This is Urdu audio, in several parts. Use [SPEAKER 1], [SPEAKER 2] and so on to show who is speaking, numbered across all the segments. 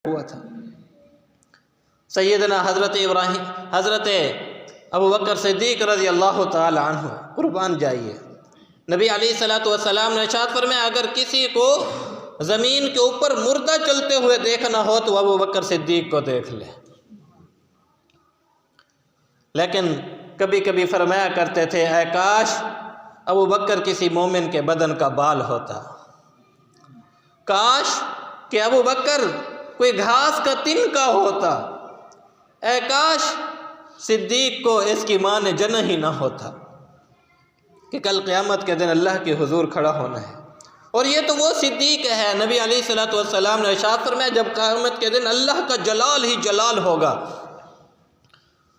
[SPEAKER 1] ہوا تھا۔ سیدنا حضرت ابو بکر صدیق رضی اللہ تعالی عنہ قربان جائیے، نبی علیہ الصلوۃ والسلام نے ارشاد فرمایا اگر کسی کو زمین کے اوپر مردہ چلتے ہوئے دیکھنا ہو تو ابو بکر صدیق کو دیکھ لے۔ لیکن کبھی کبھی فرمایا کرتے تھے اے کاش ابو بکر کسی مومن کے بدن کا بال ہوتا، کاش کہ ابو بکر کوئی گھاس کا تن کا ہوتا، اے کاش صدیق کو اس کی ماں نے جنا ہی نہ ہوتا کہ کل قیامت کے دن اللہ کے حضور کھڑا ہونا ہے۔ اور یہ تو وہ صدیق ہے، نبی علیہ الصلوۃ والسلام نے ارشاد فرمایا جب قیامت کے دن اللہ کا جلال ہی جلال ہوگا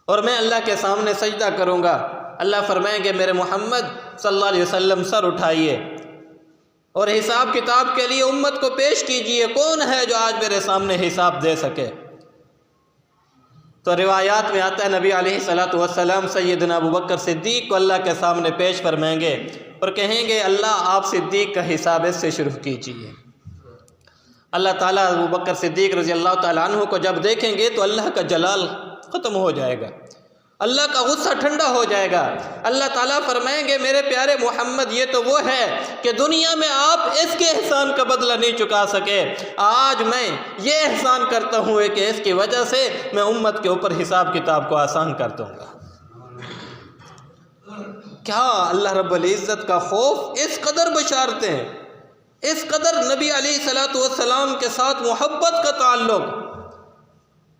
[SPEAKER 1] اور میں اللہ کے سامنے سجدہ کروں گا، اللہ فرمائیں گے میرے محمد صلی اللہ علیہ وسلم سر اٹھائیے اور حساب کتاب کے لیے امت کو پیش کیجئے، کون ہے جو آج میرے سامنے حساب دے سکے؟ تو روایات میں آتا ہے نبی علیہ الصلوۃ والسلام سیدنا ابو بکر صدیق کو اللہ کے سامنے پیش فرمائیں گے اور کہیں گے اللہ آپ صدیق کا حساب اس سے شروع کیجئے۔ اللہ تعالیٰ ابو بکر صدیق رضی اللہ تعالیٰ عنہ کو جب دیکھیں گے تو اللہ کا جلال ختم ہو جائے گا، اللہ کا غصہ ٹھنڈا ہو جائے گا۔ اللہ تعالیٰ فرمائیں گے میرے پیارے محمد یہ تو وہ ہے کہ دنیا میں آپ اس کے احسان کا بدلہ نہیں چکا سکے، آج میں یہ احسان کرتا ہوں کہ اس کی وجہ سے میں امت کے اوپر حساب کتاب کو آسان کر دوں گا۔ کیا اللہ رب العزت کا خوف، اس قدر بشارتیں، اس قدر نبی علیہ الصلوۃ والسلام کے ساتھ محبت کا تعلق،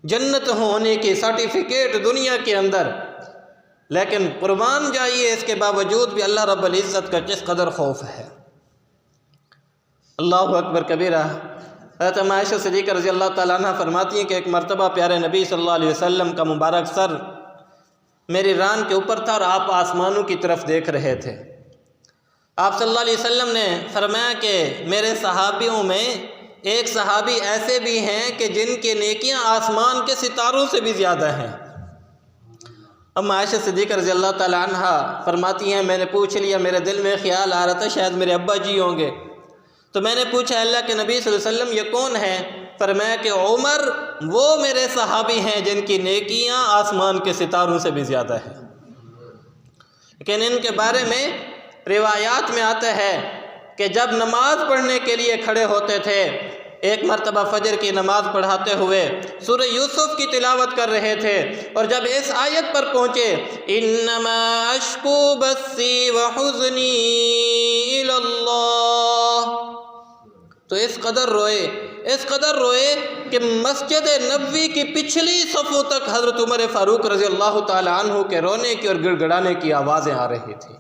[SPEAKER 1] جنت ہونے کی سرٹیفکیٹ دنیا کے اندر، لیکن قربان جائیے اس کے باوجود بھی اللہ رب العزت کا کس قدر خوف ہے۔ اللہ اکبر کبیرہ۔ حضرت عائشہ صدیقہ رضی اللہ تعالیٰ عنہ فرماتی ہیں کہ ایک مرتبہ پیارے نبی صلی اللہ علیہ وسلم کا مبارک سر میری ران کے اوپر تھا اور آپ آسمانوں کی طرف دیکھ رہے تھے۔ آپ صلی اللہ علیہ وسلم نے فرمایا کہ میرے صحابیوں میں ایک صحابی ایسے بھی ہیں کہ جن کی نیکیاں آسمان کے ستاروں سے بھی زیادہ ہیں۔ اب عائشہ صدیقہ رضی اللہ تعالی عنہ فرماتی ہیں میں نے پوچھ لیا، میرے دل میں خیال آ رہا تھا شاید میرے ابا جی ہوں گے، تو میں نے پوچھا اللہ کے نبی صلی اللہ علیہ وسلم یہ کون ہے؟ فرمایا کہ عمر وہ میرے صحابی ہیں جن کی نیکیاں آسمان کے ستاروں سے بھی زیادہ ہیں۔ لیکن ان کے بارے میں روایات میں آتا ہے کہ جب نماز پڑھنے کے لیے کھڑے ہوتے تھے، ایک مرتبہ فجر کی نماز پڑھاتے ہوئے سورہ یوسف کی تلاوت کر رہے تھے اور جب اس آیت پر پہنچے انما اشکو بثی وحزنی الی اللہ، تو اس قدر روئے کہ مسجد نبوی کی پچھلی صفوں تک حضرت عمر فاروق رضی اللہ تعالی عنہ کے رونے کی اور گڑ گڑانے کی آوازیں آ رہی تھیں۔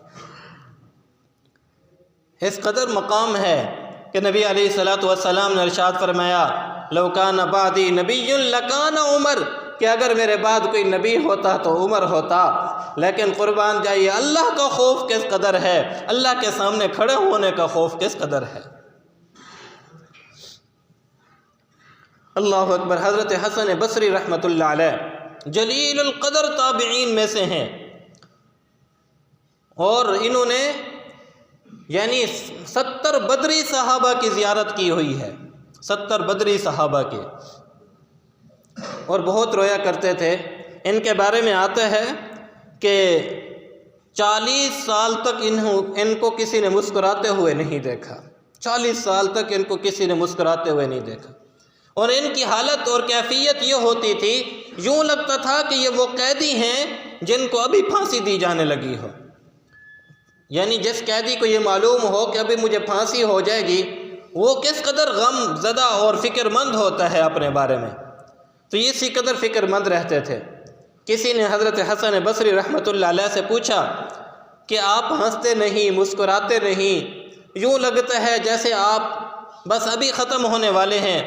[SPEAKER 1] اس قدر مقام ہے کہ نبی علیہ الصلوۃ والسلام نے ارشاد فرمایا لو کان بعدی نبی لکان عمر، کہ اگر میرے بعد کوئی نبی ہوتا تو عمر ہوتا۔ لیکن قربان جائیے اللہ کا خوف کس قدر ہے، اللہ کے سامنے کھڑے ہونے کا خوف کس قدر ہے۔ اللہ اکبر۔ حضرت حسن بصری رحمۃ اللہ علیہ جلیل القدر تابعین میں سے ہیں اور انہوں نے یعنی 70 بدری صحابہ کی زیارت کی ہوئی ہے، 70 بدری صحابہ کی، اور بہت رویا کرتے تھے۔ ان کے بارے میں آتا ہے کہ 40 سال تک ان کو کسی نے مسکراتے ہوئے نہیں دیکھا، 40 سال تک ان کو کسی نے مسکراتے ہوئے نہیں دیکھا، اور ان کی حالت اور کیفیت یہ ہوتی تھی یوں لگتا تھا کہ یہ وہ قیدی ہیں جن کو ابھی پھانسی دی جانے لگی ہو، یعنی جس قیدی کو یہ معلوم ہو کہ ابھی مجھے پھانسی ہو جائے گی وہ کس قدر غم زدہ اور فکر مند ہوتا ہے اپنے بارے میں، تو یہ اسی قدر فکر مند رہتے تھے۔ کسی نے حضرت حسن بصری رحمۃ اللہ علیہ سے پوچھا کہ آپ ہنستے نہیں، مسکراتے نہیں، یوں لگتا ہے جیسے آپ بس ابھی ختم ہونے والے ہیں۔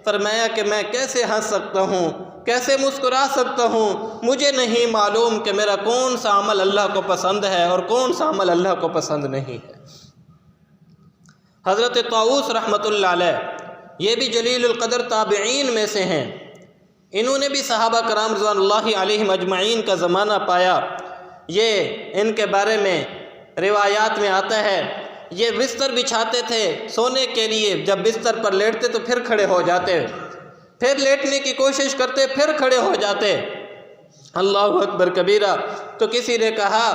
[SPEAKER 1] فرمایا کہ میں کیسے ہنس سکتا ہوں، کیسے مسکرا سکتا ہوں، مجھے نہیں معلوم کہ میرا کون سا عمل اللہ کو پسند ہے اور کون سا عمل اللہ کو پسند نہیں ہے۔ حضرت طاؤوس رحمۃ اللہ علیہ یہ بھی جلیل القدر تابعین میں سے ہیں، انہوں نے بھی صحابہ کرام رضوان اللہ علیہم اجمعین کا زمانہ پایا۔ یہ ان کے بارے میں روایات میں آتا ہے یہ بستر بچھاتے تھے سونے کے لیے، جب بستر پر لیٹتے تو پھر کھڑے ہو جاتے، پھر لیٹنے کی کوشش کرتے، پھر کھڑے ہو جاتے۔ اللہ اکبر کبیرہ۔ تو کسی نے کہا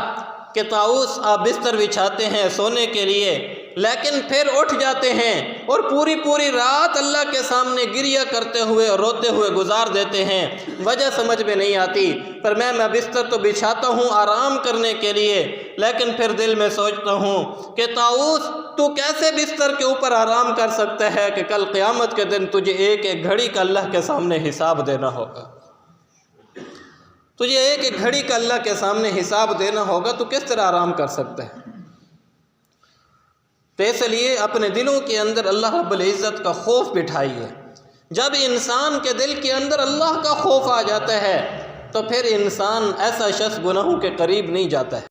[SPEAKER 1] کہ طاؤس آپ بستر بچھاتے ہیں سونے کے لیے، لیکن پھر اٹھ جاتے ہیں اور پوری رات اللہ کے سامنے گریہ کرتے ہوئے اور روتے ہوئے گزار دیتے ہیں، وجہ سمجھ میں نہیں آتی۔ پر میں بستر تو بچھاتا ہوں آرام کرنے کے لیے، لیکن پھر دل میں سوچتا ہوں کہ طاؤس تو کیسے بستر کے اوپر آرام کر سکتا ہے کہ کل قیامت کے دن تجھے ایک ایک گھڑی کا اللہ کے سامنے حساب دینا ہوگا۔ تجھے ایک ایک گھڑی کا اللہ کے سامنے حساب دینا ہوگا، تو کس طرح آرام کر سکتا ہے؟ تو اس لیے اپنے دلوں کے اندر اللہ رب العزت کا خوف بٹھائیے۔ جب انسان کے دل کے اندر اللہ کا خوف آ جاتا ہے تو پھر انسان ایسا شخص گناہوں کے قریب نہیں جاتا ہے۔